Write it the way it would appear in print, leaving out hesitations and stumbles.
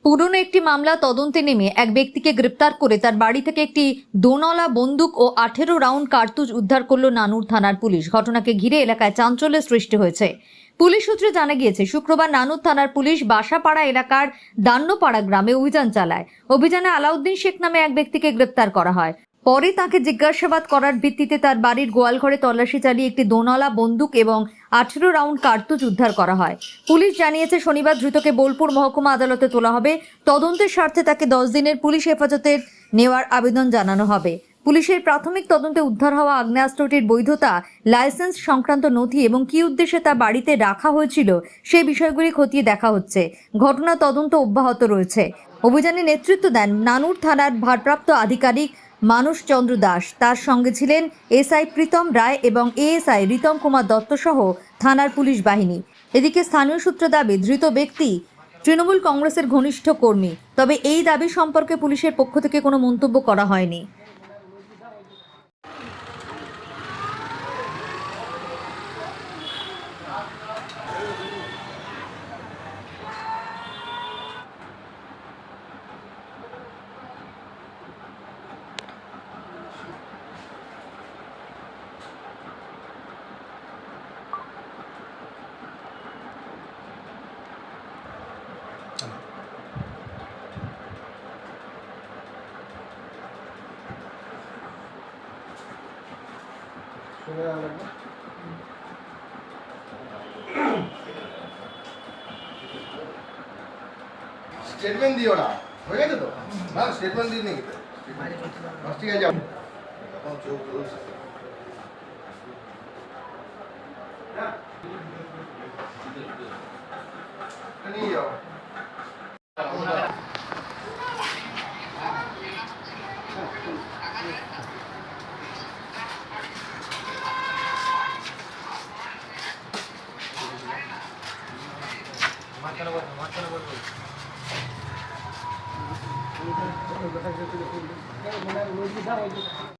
পুরনো একটি মামলা তদন্তে নেমে এক ব্যক্তিকে গ্রেপ্তার করে তার বাড়ি থেকে একটি দোনলা বন্দুক ও 18 রাউন্ড কার্তুজ উদ্ধার করল নানুর থানার পুলিশ। ঘটনাকে ঘিরে এলাকায় চাঞ্চল্যের সৃষ্টি হয়েছে। পুলিশ সূত্রে জানা গিয়েছে, শুক্রবার নানুর থানার পুলিশ বাসাপাড়া এলাকার দান্নপাড়া গ্রামে অভিযান চালায়। অভিযানে আলাউদ্দিন শেখ নামে এক ব্যক্তিকে গ্রেপ্তার করা হয়। পরে তাকে জিজ্ঞাসাবাদ করার ভিত্তিতে তার বাড়ির গোয়ালঘরে তল্লাশি চালিয়ে একটি দোনলা বন্দুক এবং 18 রাউন্ড কার্তুজ উদ্ধার করা হয়। পুলিশ জানিয়েছে, শনিবার ধৃতকে বোলপুর মহকুমা আদালতে তোলা হবে। তদন্তের স্বার্থে তাকে 10 দিনের পুলিশ হেফাজতে নেওয়ার আবেদন জানানো হবে। পুলিশের প্রাথমিক তদন্তে উদ্ধার হওয়া আগ্নেয়াস্ত্রটির বৈধতা, লাইসেন্স সংক্রান্ত নথি এবং কী উদ্দেশ্যে তা বাড়িতে রাখা হয়েছিল সেই বিষয়গুলি খতিয়ে দেখা হচ্ছে। ঘটনা তদন্ত অব্যাহত রয়েছে। অভিযানে নেতৃত্ব দেন নানুর থানার ভারপ্রাপ্ত আধিকারিক মানুষ চন্দ্র দাস। তার সঙ্গে ছিলেন এসআই প্রীতম রায় এবং এএসআই রিতম কুমার দত্ত সহ থানার পুলিশ বাহিনী। এদিকে স্থানীয় সূত্রে দাবি, ধৃত ব্যক্তি তৃণমূল কংগ্রেসের ঘনিষ্ঠ কর্মী। তবে এই দাবি সম্পর্কে পুলিশের পক্ষ থেকে কোনো মন্তব্য করা হয়নি। স্টেটমেন্ট দিও না, হয়ে গেছে তো? না, স্টেটমেন্ট দিয়ে নিয়ে গেছে। ঠিক আছে, যাও। এখন চোখ রয়েছে। নিয়ে যাও।